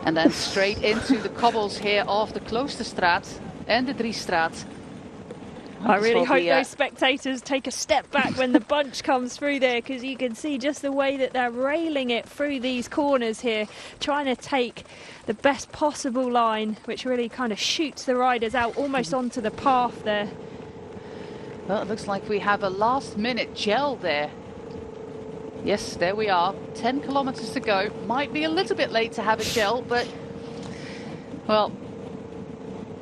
And then straight into the cobbles here of the Kloosterstraat and the Driestraat. I really hope those spectators take a step back when the bunch comes through there, because you can see just the way that they're railing it through these corners here, trying to take the best possible line, which really kind of shoots the riders out almost onto the path there. Well, it looks like we have a last-minute gel there. Yes, there we are. 10 kilometers to go. Might be a little bit late to have a gel, but, well,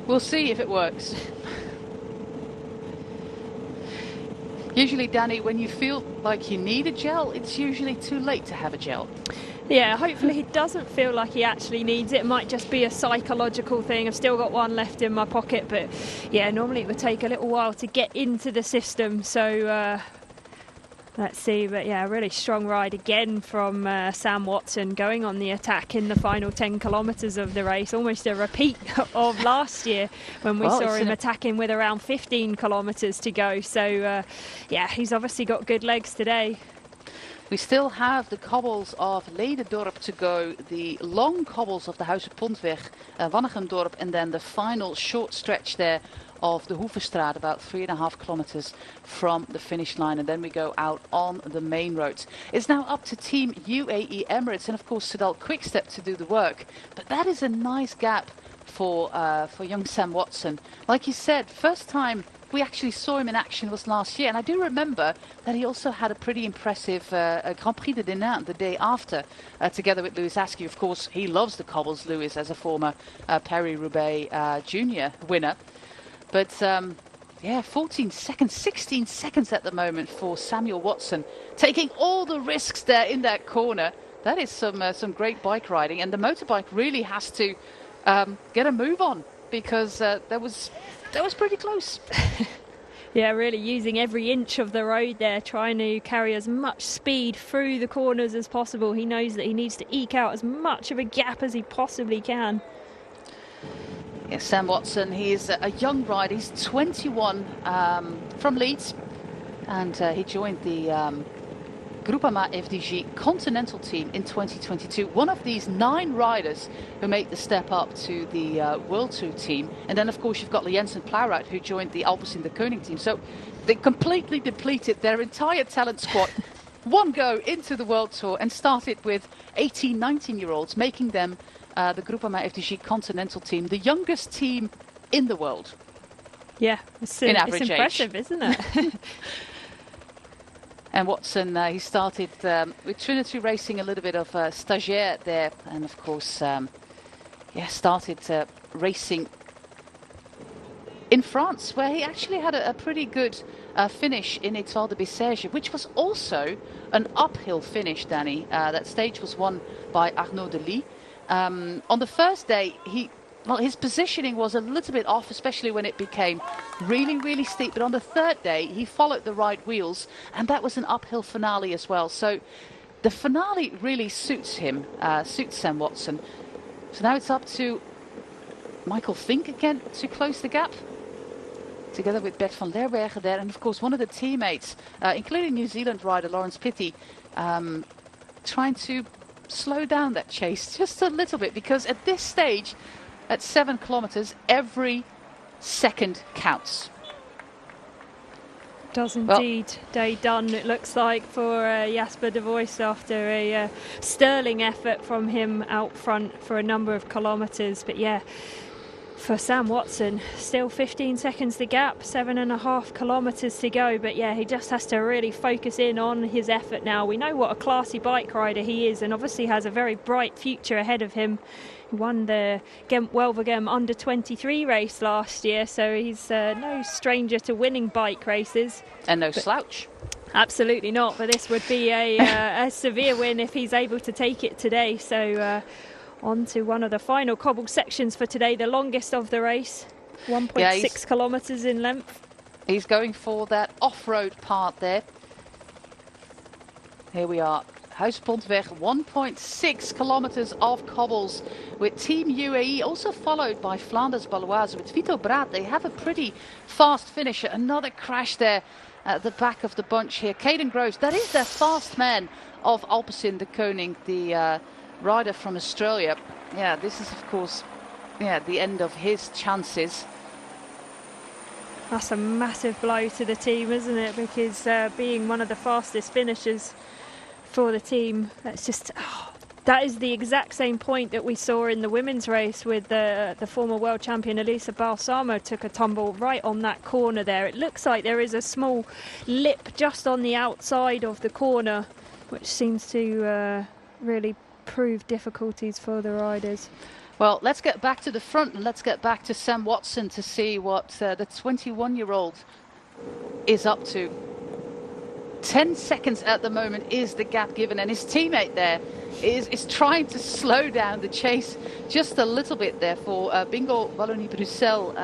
we'll see if it works. Usually, Danny, when you feel like you need a gel, it's usually too late to have a gel. Yeah, hopefully he doesn't feel like he actually needs it. It might just be a psychological thing. I've still got one left in my pocket, but yeah, normally it would take a little while to get into the system. So let's see. But yeah, a really strong ride again from Sam Watson, going on the attack in the final 10 kilometres of the race. Almost a repeat of last year when we saw him attacking with around 15 kilometres to go. So yeah, he's obviously got good legs today. We still have the cobbles of Leiderdorp to go, the long cobbles of the Huizenpontweg, Wannegendorp, and then the final short stretch there of the Hoevenstraat, about 3.5 kilometers from the finish line, and then we go out on the main roads. It's now up to Team UAE Emirates and of course Soudal Quickstep to do the work, but that is a nice gap for young Sam Watson. Like you said, first time we actually saw him in action was last year, and I do remember that he also had a pretty impressive Grand Prix de Denain the day after, together with Lewis Askew. Of course, he loves the cobbles, Lewis, as a former Paris-Roubaix junior winner. But yeah, 14 seconds, 16 seconds at the moment for Samuel Watson, taking all the risks there in that corner. That is some great bike riding, and the motorbike really has to get a move on, because that was pretty close. Yeah, really using every inch of the road there, trying to carry as much speed through the corners as possible. He knows that he needs to eke out as much of a gap as he possibly can. Yes, Sam Watson, he is a young rider. He's 21, from Leeds, and he joined the Groupama FDG Continental team in 2022. One of these 9 riders who made the step up to the World Tour team. And then, of course, you've got Jensen Plaurout, who joined the Alpecin de Koning team. So they completely depleted their entire talent squad. One go into the World Tour and started with 18, 19-year-olds, making them the Groupama FDG Continental team, the youngest team in the world. Yeah, it's impressive, isn't it? And Watson, he started with Trinity Racing, a little bit of stagiaire there, and of course, started racing in France, where he actually had a pretty good finish in Étoile de Bessèges, which was also an uphill finish, Danny. That stage was won by Arnaud Delis. On the first day, his positioning was a little bit off, especially when it became really, really steep. But on the third day, he followed the right wheels, and that was an uphill finale as well. So the finale really suits him, suits Sam Watson. So now it's up to Michael Fink again to close the gap, together with Bert van Lerbergen there. And of course, one of the teammates, including New Zealand rider Lawrence Pitty, trying to slow down that chase just a little bit, because at this stage, at 7 kilometers, every second counts. Does indeed. Day done, it looks like, for Jasper de Vos after a sterling effort from him out front for a number of kilometres. But yeah, for Sam Watson, still 15 seconds the gap, 7.5 kilometres to go. But yeah, he just has to really focus in on his effort now. We know what a classy bike rider he is, and obviously has a very bright future ahead of him. He won the Gent-Wevelgem under-23 race last year, so he's no stranger to winning bike races. And no slouch. Absolutely not, but this would be a severe win if he's able to take it today. So on to one of the final cobble sections for today, the longest of the race, 1.6 kilometres in length. He's going for that off-road part there. Here we are. Huizenpontweg, 1.6 kilometers of cobbles with Team UAE, also followed by Flanders Baloise with Vito Braat. They have a pretty fast finish. Another crash there at the back of the bunch here. Caden Groves, that is the fast man of Alpecin de Koning, the rider from Australia. Yeah, this is, of course, the end of his chances. That's a massive blow to the team, isn't it? Because being one of the fastest finishers for the team, that's just... that is the exact same point that we saw in the women's race with the former world champion Elisa Balsamo took a tumble right on that corner there. It looks like there is a small lip just on the outside of the corner, which seems to really prove difficulties for the riders. Well, let's get back to the front and let's get back to Sam Watson to see what the 21-year-old is up to. 10 seconds at the moment is the gap given, and his teammate there is trying to slow down the chase just a little bit there for Bingo Wallonie-Bruxelles,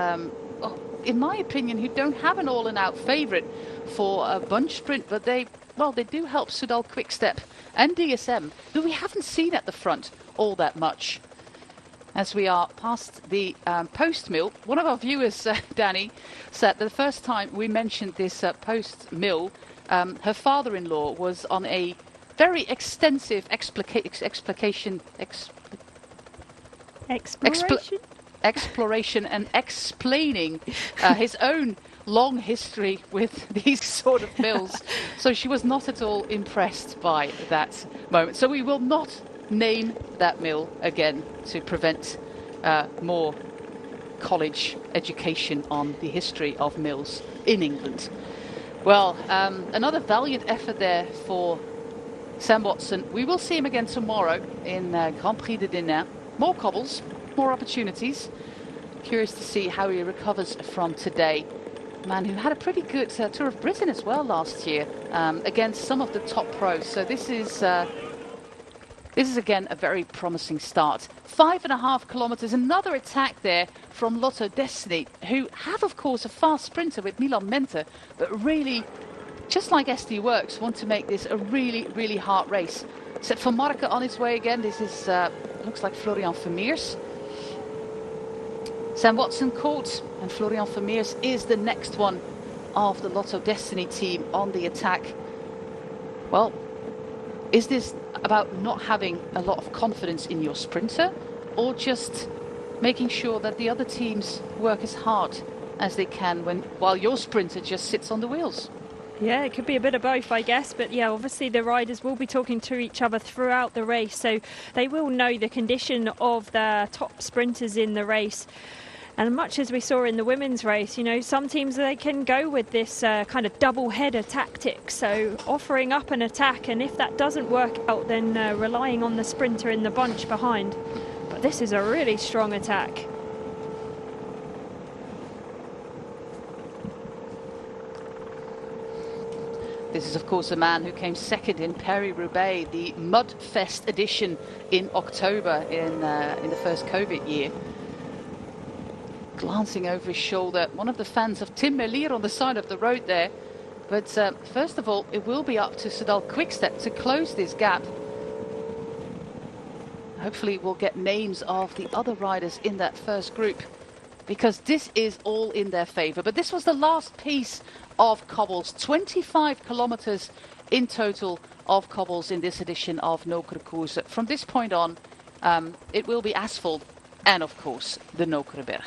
in my opinion, who don't have an all-in-out favourite for a bunch sprint, but they do help Soudal Quickstep and DSM, who we haven't seen at the front all that much. As we are past the post-mill, one of our viewers, Danny, said that the first time we mentioned this post-mill, her father-in-law was on a very extensive exploration and explaining his own long history with these sort of mills. So she was not at all impressed by that moment. So we will not name that mill again to prevent more college education on the history of mills in England. Well, another valiant effort there for Sam Watson. We will see him again tomorrow in Grand Prix de Denain. More cobbles, more opportunities. Curious to see how he recovers from today. Man who had a pretty good Tour of Britain as well last year against some of the top pros. So this is again a very promising start. 5.5 kilometers, another attack there from Lotto Destiny, who have, of course, a fast sprinter with Milan Mente, but really, just like SD Works, want to make this a really, really hard race. Sepp van Marke on his way again. This is looks like Florian Vermeers. Sam Watson caught, and Florian Vermeers is the next one of the Lotto Destiny team on the attack. Well, is this about not having a lot of confidence in your sprinter, or just making sure that the other teams work as hard as they can while your sprinter just sits on the wheels? Yeah, it could be a bit of both, I guess. But yeah, obviously the riders will be talking to each other throughout the race, so they will know the condition of the top sprinters in the race. And much as we saw in the women's race, you know, some teams, they can go with this kind of double header tactic. So offering up an attack, and if that doesn't work out, then relying on the sprinter in the bunch behind. But this is a really strong attack. This is, of course, a man who came second in Paris-Roubaix, the Mudfest edition in October in the first COVID year. Glancing over his shoulder, one of the fans of Tim Merlier on the side of the road there. But first of all, it will be up to Soudal Quickstep to close this gap. Hopefully we'll get names of the other riders in that first group, because this is all in their favour. But this was the last piece of cobbles. 25 kilometres in total of cobbles in this edition of Nokere Koerse. From this point on, it will be asphalt and, of course, the Nokereberg.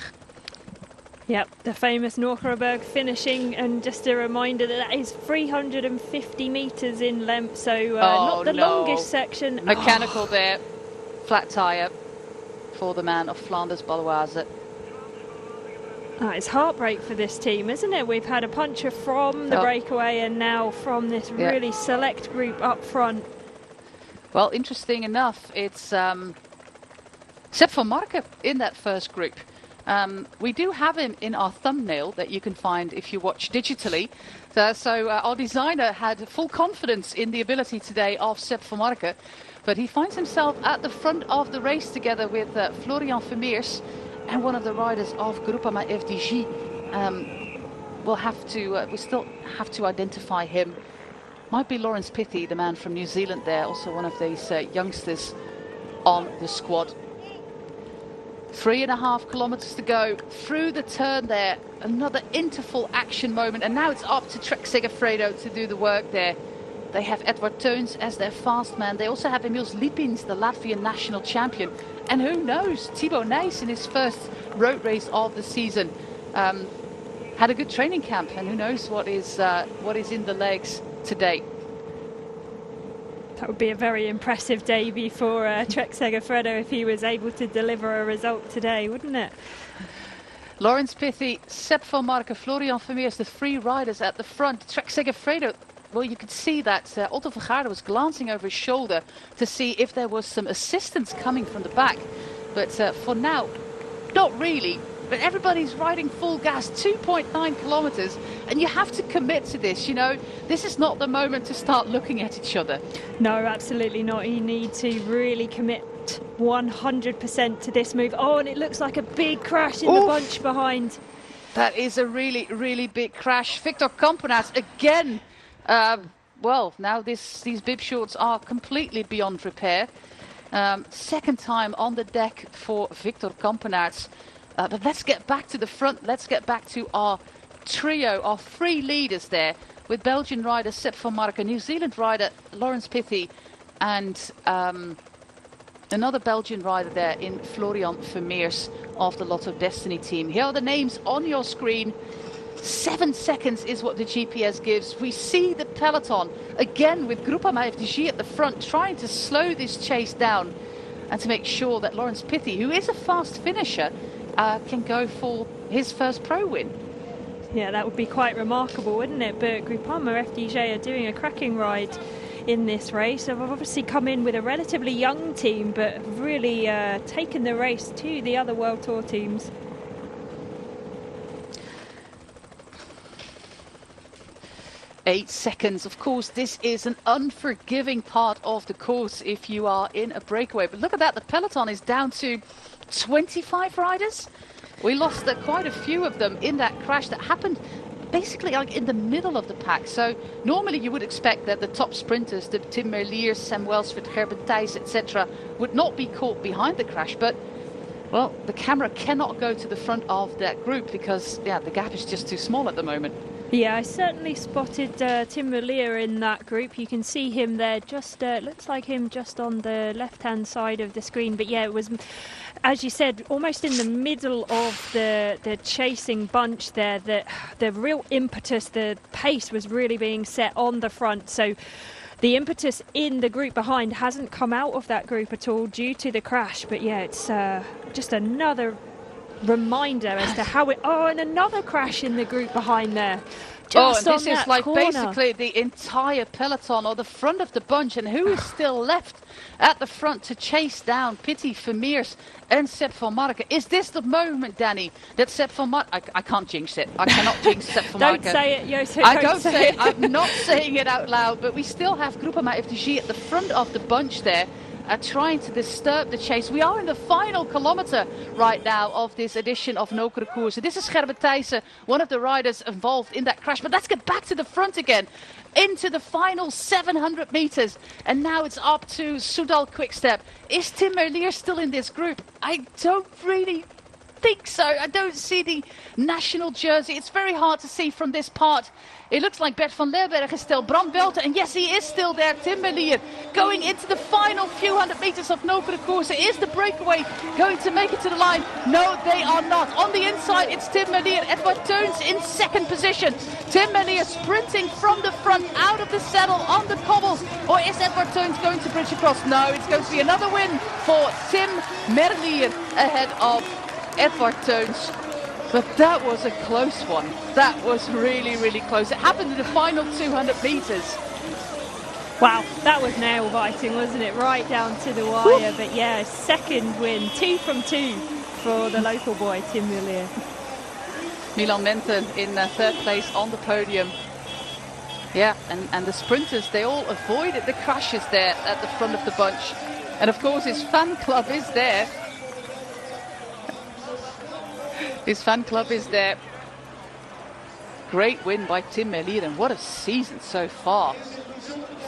Yep, the famous Nokereberg finishing, and just a reminder that is 350 metres in length, so not the longest section. Mechanical there, flat tyre for the man of Flanders Baloise. It's heartbreak for this team, isn't it? We've had a puncher from the breakaway and now from this really select group up front. Well, interesting enough, it's Sepp van Marke in that first group. We do have him in our thumbnail that you can find if you watch digitally. So our designer had full confidence in the ability today of Sepp van Marke, but he finds himself at the front of the race together with Florian Vermeers and one of the riders of Groupama FDG. We still have to identify him. Might be Lawrence Pithy, the man from New Zealand there, also one of these youngsters on the squad. 3.5 kilometres to go through the turn there. Another interval action moment, and now it's up to Trek Segafredo to do the work there. They have Edward Teuns as their fast man. They also have Emils Lipins, the Latvian national champion. And who knows, Thibaut Nys in his first road race of the season had a good training camp, and who knows what is in the legs today. That would be a very impressive debut for Trek Segafredo if he was able to deliver a result today, wouldn't it? Laurens Pithy, Sepp van Marken, Florian Vermeers, the three riders at the front. Trek Segafredo, well, you could see that Otto van Gaarde was glancing over his shoulder to see if there was some assistance coming from the back. But for now, not really. But everybody's riding full gas, 2.9 kilometers, and you have to commit to this, you know. This is not the moment to start looking at each other. No, absolutely not. You need to really commit 100% to this move. Oh, and it looks like a big crash in the bunch behind. That is a really, really big crash. Victor Kampenaerts again. Well, now these bib shorts are completely beyond repair. Second time on the deck for Victor Kampenaerts. But let's get back to the front. Let's get back to our trio, our three leaders there, with Belgian rider Sepp van Marken, New Zealand rider Laurens Pithy, and another Belgian rider there in Florian Vermeers of the Lotto Destiny team. Here are the names on your screen. 7 seconds is what the GPS gives. We see the peloton again with Groupama FDG at the front, trying to slow this chase down and to make sure that Laurens Pithy, who is a fast finisher, can go for his first pro win. Yeah, that would be quite remarkable, wouldn't it? But Groupama FDJ are doing a cracking ride in this race. They've obviously come in with a relatively young team, but really taken the race to the other World Tour teams. Eight seconds. Of course, this is an unforgiving part of the course if you are in a breakaway. But look at that, the peloton is down to 25 riders. We lost quite a few of them in that crash that happened basically like in the middle of the pack. So normally you would expect that the top sprinters, the Tim Merlier, Sam Welsford, Gerben Thijs, etc., would not be caught behind the crash. But well, the camera cannot go to the front of that group because the gap is just too small at the moment. Yeah, I certainly spotted Tim Merlier in that group. You can see him there, just looks like him just on the left-hand side of the screen. But yeah, it was, as you said, almost in the middle of the chasing bunch there. The real impetus, the pace was really being set on the front. So the impetus in the group behind hasn't come out of that group at all due to the crash. But yeah, it's just another reminder as to how it. Oh, and another crash in the group behind there. Just and this is like corner. basically the entire peloton or the front of the bunch, and who is still left at the front to chase down Pithy, Vermeers and Sepp van Marken? Is this the moment, Danny, that Sepp van Marken... I can't jinx it. I cannot jinx Sepp van Marken. Don't say it, Joost. I don't say it. I'm not saying it out loud, but we still have Groupama FDG at the front of the bunch there, trying to disturb the chase. We are in the final kilometer right now of this edition of Nokere Koerse. This is Gerben Thijs, one of the riders involved in that crash. But let's get back to the front again, into the final 700 meters. And now it's up to Soudal Quickstep. Is Tim Merlier still in this group? I don't really think so. I don't see the national jersey. It's very hard to see from this part. It looks like Bert van Leeuwenberg is still, Bram Belter, and yes, he is still there, Tim Merlier, going into the final few hundred meters of Nokere Koerse. Is the breakaway going to make it to the line? No, they are not. On the inside, it's Tim Merlier, Edward Teuns in second position. Tim Merlier sprinting from the front, out of the saddle, on the cobbles. Or is Edward Teuns going to bridge across? No, it's going to be another win for Tim Merlier ahead of Edward Teuns. But that was a close one. That was really, really close. It happened in the final 200 meters. Wow, that was nail-biting, wasn't it? Right down to the wire. But yeah, second win, 2 from 2 for the local boy, Tim Merlier. Milan Menten in third place on the podium. Yeah, and the sprinters, they all avoided the crashes there at the front of the bunch. And of course, his fan club is there. His fan club is there. Great win by Tim Merlier, and what a season so far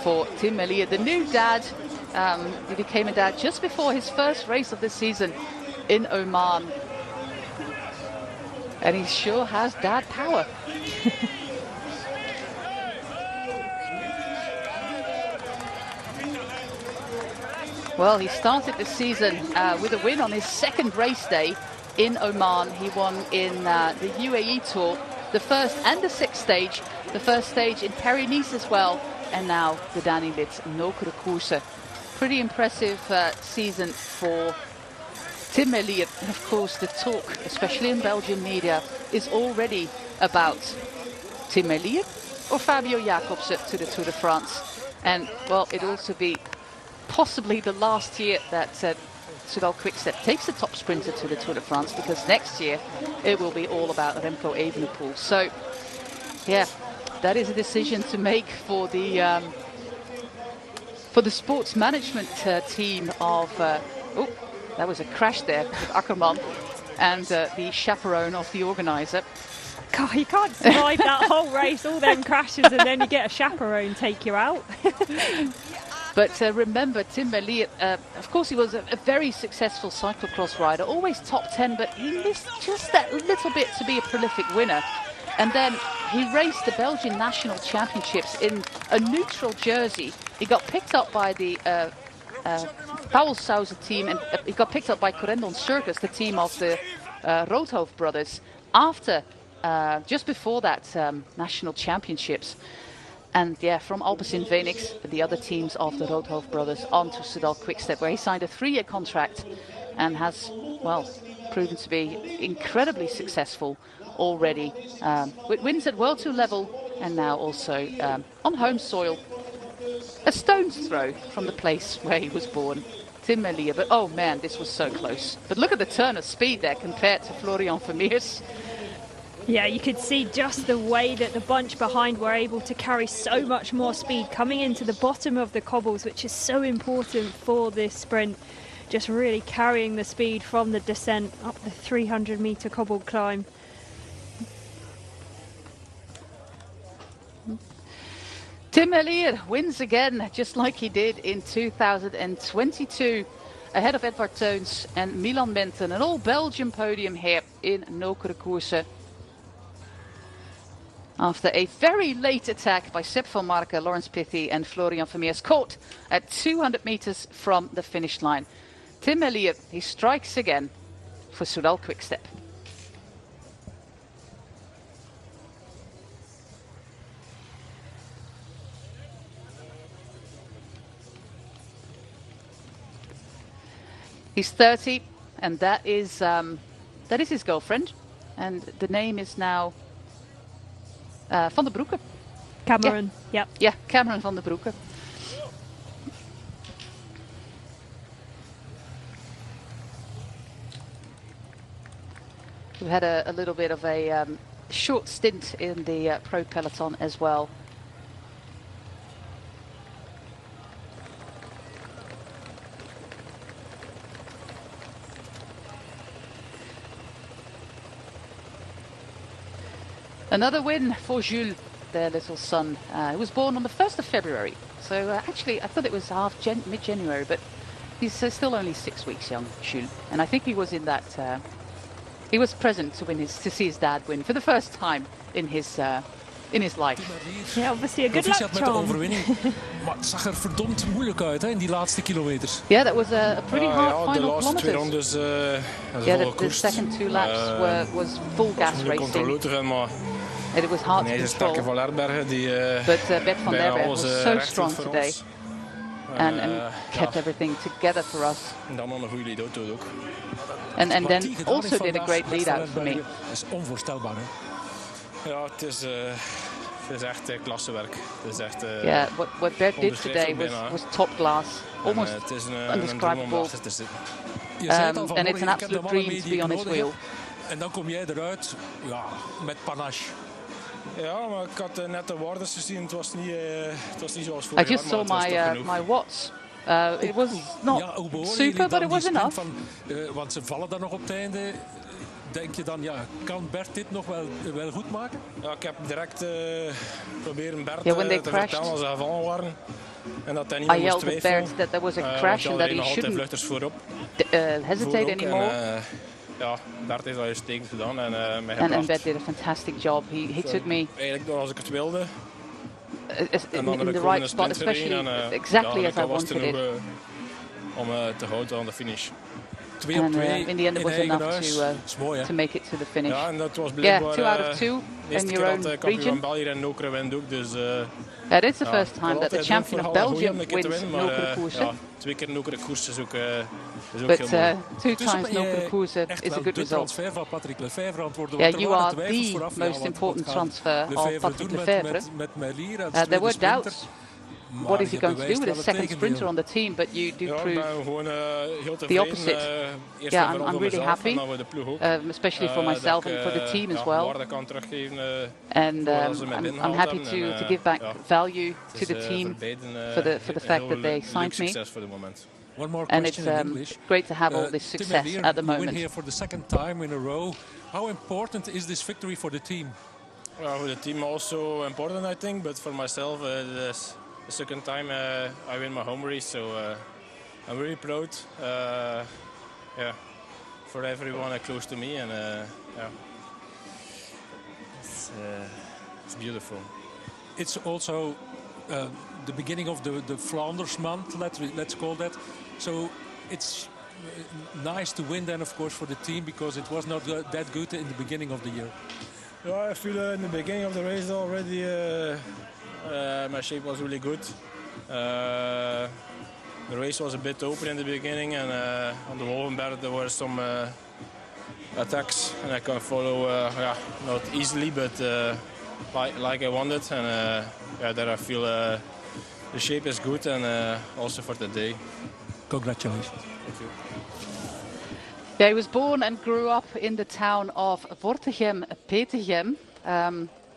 for Tim Merlier. The new dad, he became a dad just before his first race of the season in Oman. And he sure has dad power. Well, he started the season with a win on his second race day in Oman. He won in the UAE Tour, the first and the sixth stage. The first stage in Paris-Nice as well. And now the Danny-lit Nokere Koerse. Pretty impressive season for Tim Elliott. And of course, the talk, especially in Belgian media, is already about Tim Elliott or Fabio Jacobsen to the Tour de France. And, well, it'll also be possibly the last year that Soudal Quickstep takes the top sprinter to the Tour de France, because next year it will be all about Remco Evenepoel. So, yeah, that is a decision to make for the sports management team of... oh, that was a crash there with Ackerman and the chaperone of the organizer. God, you can't survive that whole race, all them crashes, and then you get a chaperone take you out. But remember, Tim Elliott, of course, he was a very successful cyclocross rider, always top 10, but he missed just that little bit to be a prolific winner. And then he raced the Belgian National Championships in a neutral jersey. He got picked up by the Pauwelsauze team, and he got picked up by Corendon Circus, the team of the Roodhoof brothers, after just before that National Championships. And yeah, from Alpecin Phoenix, the other teams of the Roodhoof brothers, on to Soudal Quickstep, where he signed a 3-year contract and has, well, proven to be incredibly successful already, with wins at World Tour level and now also on home soil, a stone's throw from the place where he was born. Tim Elliott, but oh man, this was so close. But look at the turn of speed there compared to Florian Vermeers. Yeah, you could see just the way that the bunch behind were able to carry so much more speed coming into the bottom of the cobbles, which is so important for this sprint. Just really carrying the speed from the descent up the 300-meter cobble climb. Tim Elliott wins again, just like he did in 2022, ahead of Edvard Teuns and Milan Menten. An all-Belgian podium here in Nokere Koerse, after a very late attack by Sepp van Marken, Laurens Pithy and Florian Vermeers, caught at 200 meters from the finish line. Tim Elliott, he strikes again for Soudal Quickstep. He's 30, and that is his girlfriend, and the name is now Van der Broeke. Cameron, yeah. Yeah, Cameron van der Broeke. We had a little bit of a short stint in the pro peloton as well. Another win for Jules, their little son, who was born on the 1st of February. So actually, I thought it was mid-January, but he's still only 6 weeks young, Jules. And I think he was in that. He was present to see his dad win for the first time in his life. Yeah, obviously a good luck met de charm. overwinning. Maar het zag er verdomd moeilijk uit, hè, in die laatste kilometers. Yeah, that was a pretty hard de final laatste twee kilometers. rondes Yeah, the second two laps was full gas racing. And it was hard to control. Van Lerbergen die But Bert van Lerbergen was so recht strong voor today, ons. and kept everything together for us. En dan nog een goede lead-out ook. And Wat then die gedaan also heeft did a vandaag great met lead out for me. Lerbergen, Dat is onvoorstelbaar, hè. Ja, het is echt klassewerk. Het is echt, Yeah, what Bert did onderschreef today ook bijna, was top class, almost het is een droom om undescribable. achter te zitten. Je zei het al And vanmorgen, it's an ik heb de absolute mannen dream mee to die be ik on his nodig heb. wheel. En dan kom jij eruit, ja, met panache. Ja, maar ik had net de waardes gezien. Het was niet zoals I vorig just jaar, saw maar het was toch my genoeg. watts. It was not Ja, hoe behoren super, jullie but dan it die was sprint enough. van, want ze vallen dan nog op het einde. Denk je dan, ja, kan Bert dit nog wel goed maken? Ja, ik heb direct proberen Bert Yeah, when they te crashed, vertellen als ze gevallen waren. En dat hij niet I meer moest yelled at twijfelen. Bert that there was a Want crash je and that had he nog altijd shouldn't vluchters voorop. hesitate Voor ook. anymore. En, ja, Bert heeft al uitstekend gedaan en mij And gebracht. Bert did a fantastic job. He took me Eigenlijk als ik het wilde. in the right spot, especially exactly as I wanted it. om te houden aan de finish. 2 op 2 in the end it was enough to make it to the finish. Ja, en dat was blijkbaar 2 out of 2 in your own region. België en Nokere wint ook, dus... It is the first time that the champion of Belgium wins Nokere Koerse. Ja, 2 keer Nokere Koerse is ook heel but mooi. 2 times Nokere Koerse is a good result. Yeah, you are the most important transfer of Patrick Lefevre. There were doubts. What is he going to do with a second sprinter on the team? But you do prove the opposite. Yeah, I'm really happy, especially for myself and for the team as well. And I'm happy to give back value to the team for the fact that they signed me. One more and question in English. Great to have all this success at the moment. You win here for the second time in a row. How important is this victory for the team? Well, for the team also important, I think, but for myself, the second time I win my home race, so I'm really proud. Yeah, for everyone close to me, and yeah, it's beautiful. It's also the beginning of the Flanders month, let's call that. So it's nice to win then, of course, for the team, because it was not that good in the beginning of the year. Yeah, I feel in the beginning of the race already my shape was really good. The race was a bit open in the beginning, and on the Wolvenberg there were some attacks, and I can follow not easily, but like I wanted, and yeah, there I feel the shape is good, and also for today. Congratulations. Thank you. Yeah, he was born and grew up in the town of Wortegem-Petegem.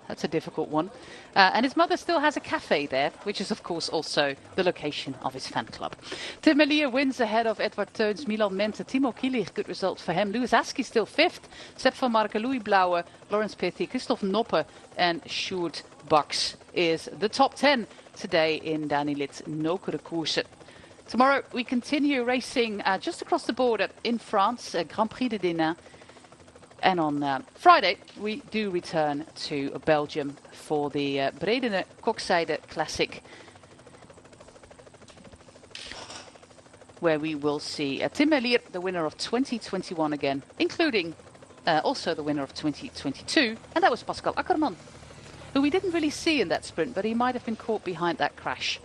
That's a difficult one. And his mother still has a cafe there, which is of course also the location of his fan club. Tim Merlier wins ahead of Edward Teuns, Milan Mente, Timo Kielich, good result for him. Louis Aski still 5th. Sepp van Marken, Louis Blauwe, Lawrence Petty, Christophe Noppe and Sjoerd Baks is the top 10 today in Dani Lid's Nokere Koerse. Tomorrow we continue racing just across the border in France, Grand Prix de Denain. And on Friday, we do return to Belgium for the Bredene Kokzijde Classic, where we will see Tim Merlier, the winner of 2021 again, including also the winner of 2022, and that was Pascal Akkerman, who we didn't really see in that sprint, but he might have been caught behind that crash.